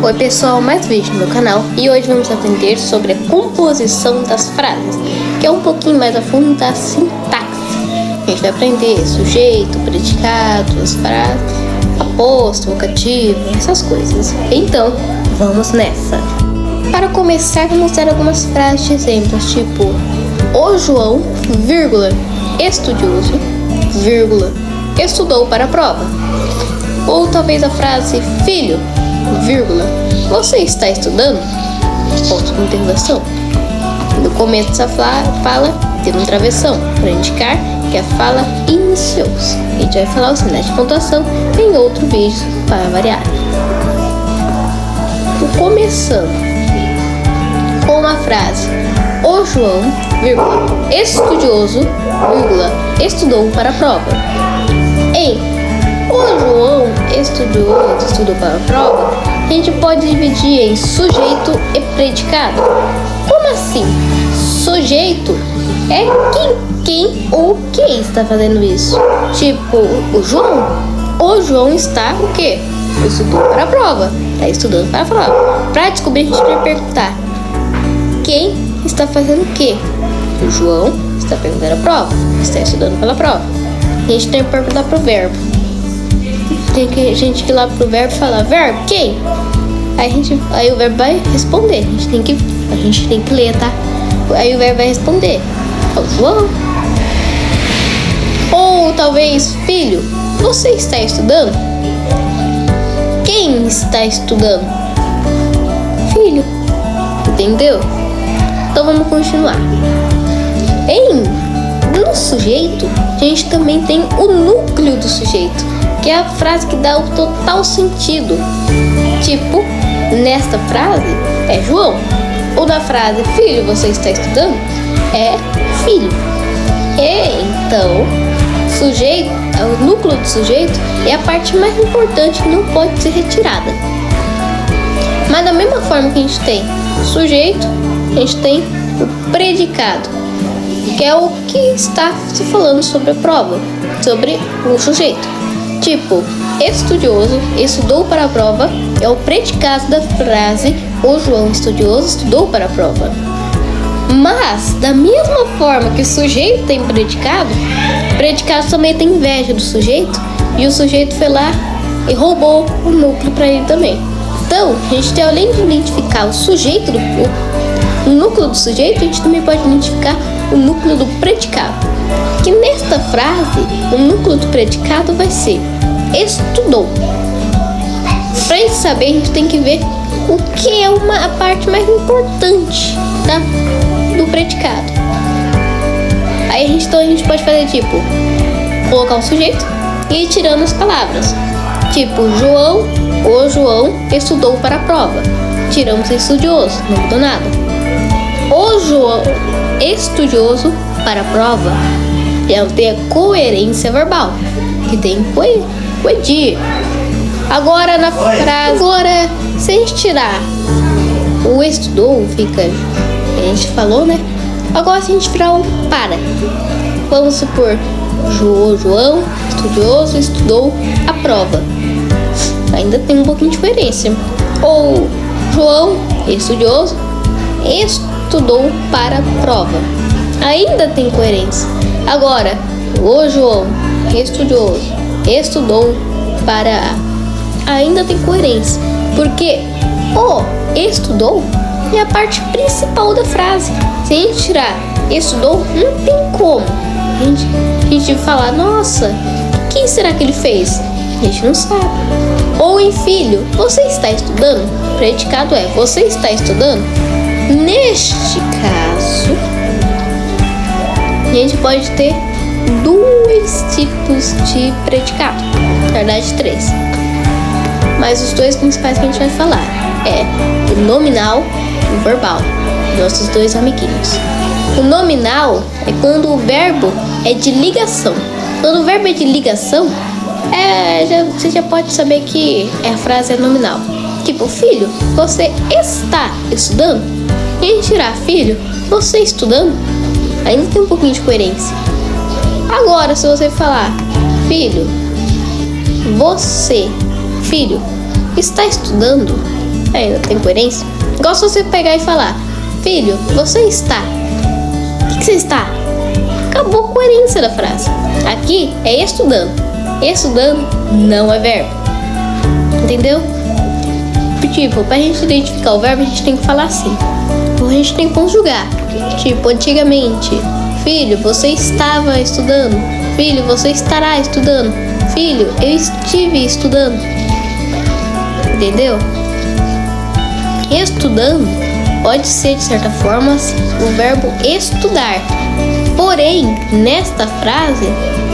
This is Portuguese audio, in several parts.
Oi pessoal, mais vídeo no meu canal e hoje vamos aprender sobre a composição das frases, que é um pouquinho mais a fundo da sintaxe. A gente vai aprender sujeito, predicado, as frases, aposto, vocativo, essas coisas. Então, vamos nessa! Para começar, vamos dar algumas frases de exemplos, tipo o João, vírgula, estudioso, vírgula, estudou para a prova. Ou talvez a frase filho, vírgula, você está estudando? Ponto de interrogação. No começo dessa fala tem uma travessão para indicar que a fala iniciou-se. A gente vai falar o sinal de pontuação em outro vídeo para variar. Começando com a frase o João, vírgula, estudioso, vírgula, estudou para a prova. O João estudou para a prova, a gente pode dividir em sujeito e predicado. Como assim? Sujeito é quem ou quem está fazendo isso. Tipo, o João está o quê? Estudou para a prova. Está estudando para a prova. Para descobrir, a gente vai perguntar quem está fazendo o quê? O João está perguntando a prova. Está estudando pela prova. A gente tem que perguntar para o verbo. A gente que ir lá pro verbo falar verbo, quem? Aí o verbo vai responder. A gente tem que ler, tá? Aí o verbo vai responder. É o João. Ou talvez filho, você está estudando? Quem está estudando? Filho. Entendeu? Então vamos continuar. No sujeito, a gente também tem o núcleo do sujeito, que é a frase que dá o total sentido. Tipo, nesta frase é João. Ou na frase filho, você está estudando? É filho. E então, sujeito, o núcleo do sujeito é a parte mais importante que não pode ser retirada. Mas da mesma forma que a gente tem sujeito, a gente tem o predicado, que é o que está se falando sobre a prova, sobre o sujeito. Tipo, estudioso, estudou para a prova, é o predicado da frase o João estudioso estudou para a prova. Mas, da mesma forma que o sujeito tem predicado, o predicado também tem inveja do sujeito, e o sujeito foi lá e roubou o núcleo para ele também. Então, a gente tem, além de identificar o sujeito, o núcleo do sujeito, a gente também pode identificar o núcleo do predicado. Que nesta frase, o núcleo do predicado vai ser estudou. Para gente saber, a gente tem que ver o que é a parte mais importante do predicado. Aí a gente pode fazer tipo, colocar o sujeito e ir tirando as palavras. Tipo, o João estudou para a prova. Tiramos estudioso, não mudou nada. O João estudioso para a prova. Ela tem a coerência verbal, que tem coedir. Agora na frase, se a gente tirar o estudou, fica, a gente falou, né? Agora se a gente tirar o para, vamos supor, João estudioso estudou a prova. Ainda tem um pouquinho de coerência. Ou João estudioso estudou para a prova. Ainda tem coerência. Agora, o João estudioso estudou para... Ainda tem coerência. Porque o estudou é a parte principal da frase. Se a gente tirar estudou, não tem como a gente falar, nossa, o que será que ele fez? A gente não sabe. Ou em filho, você está estudando? Predicado é, você está estudando? Neste caso, a gente pode ter dois tipos de predicado. Na verdade, três. Mas os dois principais que a gente vai falar é o nominal e o verbal. Nossos dois amiguinhos. O nominal é quando o verbo é de ligação. Quando o verbo é de ligação, você já pode saber que a frase é nominal. Tipo, filho, você está estudando? E a gente tirar filho, você estudando? Ainda tem um pouquinho de coerência. Agora, se você falar filho, você, filho, está estudando? Ainda tem coerência? Igual se você pegar e falar: filho, você está. O que você está? Acabou a coerência da frase. Aqui é estudando. Estudando não é verbo. Entendeu? Tipo, pra gente identificar o verbo, a gente tem que falar assim. Ou a gente tem que conjugar. Tipo, antigamente: filho, você estava estudando. Filho, você estará estudando. Filho, eu estive estudando. Entendeu? Estudando pode ser, de certa forma, o verbo estudar. Porém, nesta frase,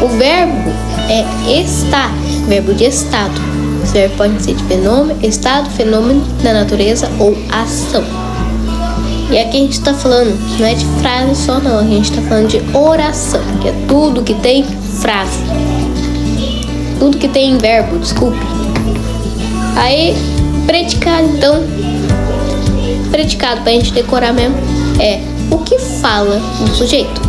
o verbo é estar, verbo de estado. Esse verbo pode ser de fenômeno, estado, fenômeno da natureza ou ação. E aqui a gente está falando, não é de frase só não, a gente está falando de oração, que é tudo que tem frase. Tudo que tem verbo, desculpe. Aí, predicado então. Predicado pra gente decorar mesmo é o que fala do sujeito,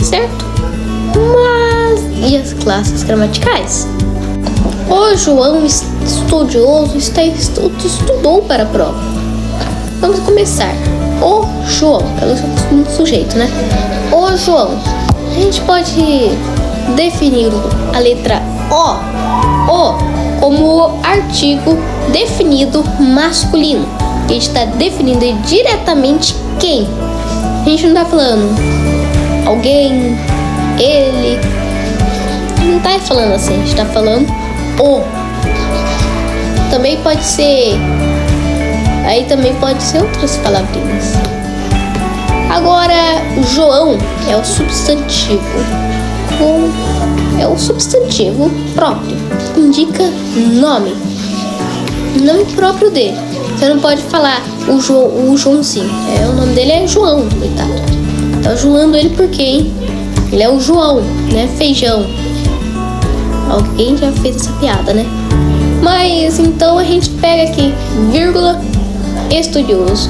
certo? Mas e as classes gramaticais? O João estudioso estudou para a prova. Vamos começar. O João, pelo sujeito, né? O João. A gente pode definir a letra O como o artigo definido masculino. A gente está definindo diretamente quem. A gente não está falando alguém, ele. Não está falando assim, a gente está falando o. Também pode ser. Aí também pode ser outras palavrinhas. Agora, João é o substantivo. É o substantivo próprio. Indica nome. Nome próprio dele. Você não pode falar o Joãozinho. O nome dele é João, coitado. Tá zoando ele porque, hein? Ele é o João, né? Feijão. Alguém já fez essa piada, né? Mas então a gente pega aqui, vírgula, estudioso.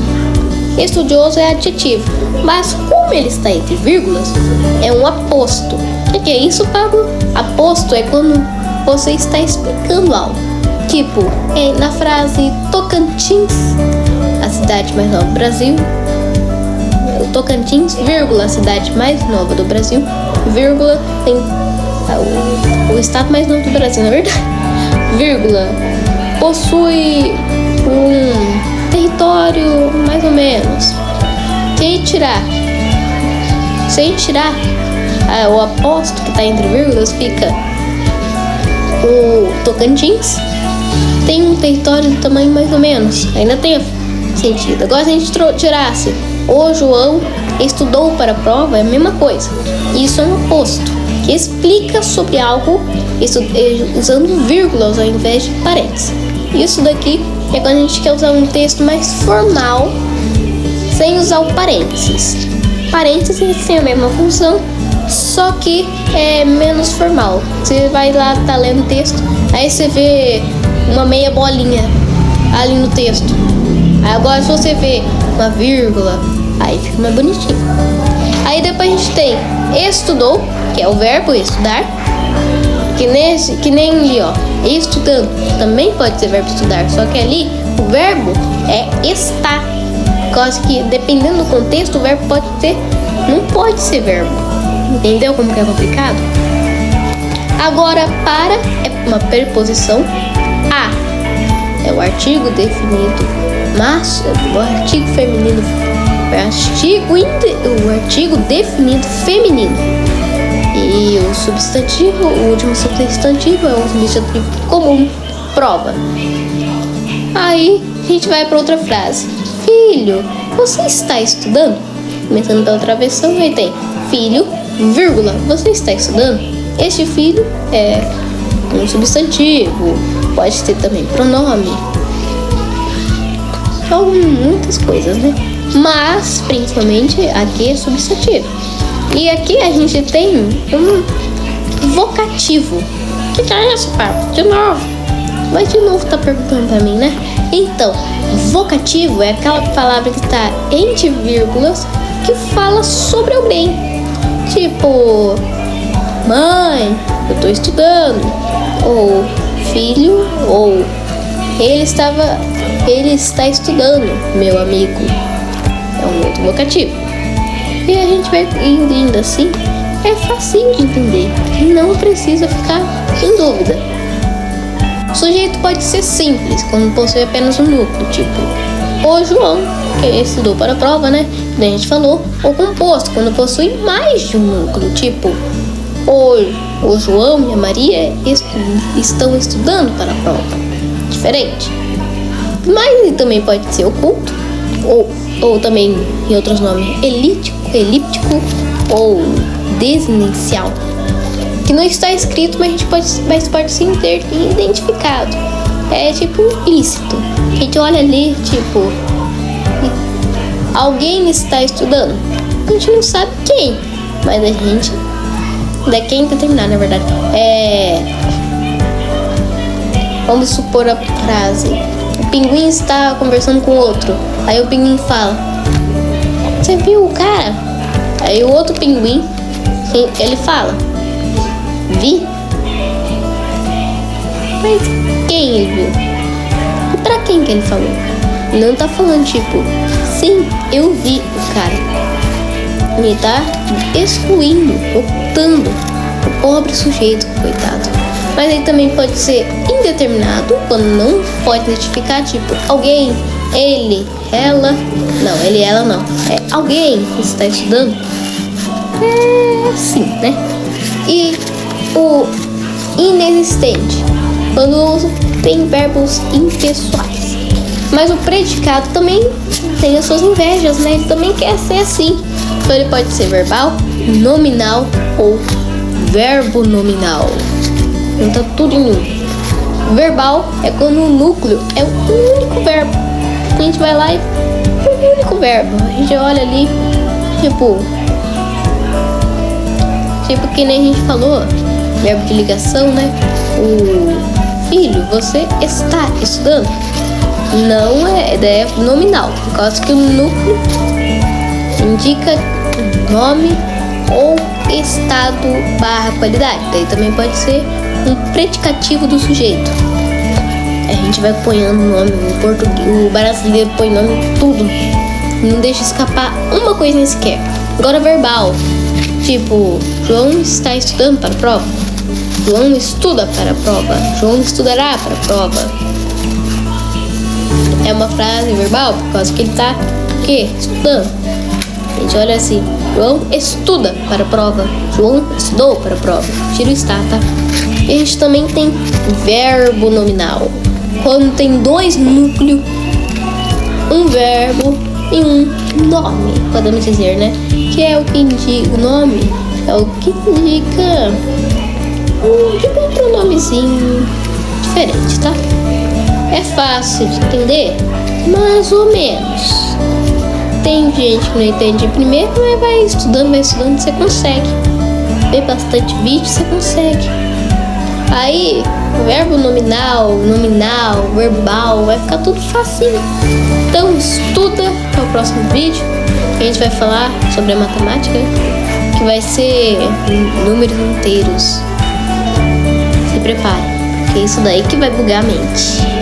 Estudioso é adjetivo. Mas como ele está entre vírgulas, é um aposto. O que é isso, Pablo? Aposto é quando você está explicando algo. Tipo, na frase Tocantins, a cidade mais nova do Brasil. O Tocantins, vírgula, a cidade mais nova do Brasil, vírgula, tem o estado mais novo do Brasil, na verdade. Vírgula, possui um território mais ou menos. Sem tirar o aposto que está entre vírgulas, fica o Tocantins tem um território de tamanho mais ou menos. Ainda tem sentido. Agora se a gente tirasse o João estudou para a prova, é a mesma coisa. Isso é um aposto que explica sobre algo usando vírgulas ao invés de parênteses. Isso daqui é quando a gente quer usar um texto mais formal sem usar o parênteses. Parênteses tem a mesma função, só que é menos formal. Você vai lá, tá lendo o texto, aí você vê uma meia bolinha ali no texto. Aí agora se você vê uma vírgula, aí fica mais bonitinho. Aí depois a gente tem estudou, que é o verbo estudar, que nem ali, ó, estudando, também pode ser verbo estudar, só que ali o verbo é estar. Por causa que, dependendo do contexto, o verbo não pode ser verbo. Entendeu como que é complicado? Agora, para é uma preposição. A é o artigo definido, mas o artigo feminino, o artigo definido feminino. E o substantivo, o último substantivo é o substantivo comum, prova. Aí a gente vai para outra frase. Filho, você está estudando? Começando pela travessão, aí tem filho, vírgula, você está estudando? Este filho é um substantivo, pode ter também pronome. Então, muitas coisas, né? Mas, principalmente, aqui é substantivo. E aqui a gente tem um vocativo. O que é isso, Pablo? De novo. Mas de novo tá perguntando pra mim, né? Então, vocativo é aquela palavra que tá entre vírgulas que fala sobre alguém. Tipo, mãe, eu tô estudando. Ou filho, ou ele estava ele está estudando, meu amigo. É um outro vocativo. E a gente vai indo assim. É fácil de entender. Não precisa ficar em dúvida. O sujeito pode ser simples, quando possui apenas um núcleo, tipo o João, que estudou para a prova, né? Que a gente falou. Ou composto, quando possui mais de um núcleo, tipo o João e a Maria estão estudando para a prova. Diferente. Mas ele também pode ser oculto, ou também, em outros nomes, elíptico ou desinencial, que não está escrito, mas pode sim ter identificado. É tipo ilícito. A gente olha ali, tipo, alguém está estudando. A gente não sabe quem, mas a gente quem determinar, na verdade. Vamos supor a frase: o pinguim está conversando com o outro. Aí o pinguim fala: você viu o cara? Aí o outro pinguim, ele fala: vi. Mas quem ele viu? E pra quem que ele falou? Não tá falando tipo: sim, eu vi o cara. Ele tá excluindo, ocultando o pobre sujeito, coitado. Mas ele também pode ser indeterminado, quando não pode identificar, tipo, alguém, ele, ela. Não, ele, ela não. É alguém que está estudando. É assim, né? E o inexistente, quando tem verbos impessoais. Mas o predicado também tem as suas invejas, né? Ele também quer ser assim. Então ele pode ser verbal, nominal ou verbo nominal. Então tudo em um. Verbal é quando o núcleo é um único verbo. A gente vai lá e um único verbo. A gente olha ali, tipo que nem a gente falou, verbo de ligação, né? O filho, você está estudando. Não é nominal, por causa que o núcleo indica nome ou estado / qualidade. Daí também pode ser um predicativo do sujeito. A gente vai ponhando nome, o brasileiro põe nome em tudo, não deixa escapar uma coisinha sequer. Agora verbal, tipo, João está estudando para a prova. João estuda para a prova. João estudará para a prova. É uma frase verbal por causa que ele está estudando. A gente olha assim: João estuda para a prova. João estudou para a prova. Tira o está, tá? E a gente também tem verbo nominal, quando tem dois núcleos, um verbo e um nome, podemos dizer, né? Que é o que indica o nome, é o que indica tipo um pronomezinho diferente, tá? É fácil de entender, mais ou menos. Tem gente que não entende primeiro, mas vai estudando, você consegue. Vê bastante vídeo, você consegue. Aí, verbo nominal, verbal, vai ficar tudo facinho. Então estuda no próximo vídeo, que a gente vai falar sobre a matemática, que vai ser números inteiros. Se prepare, porque é isso daí que vai bugar a mente.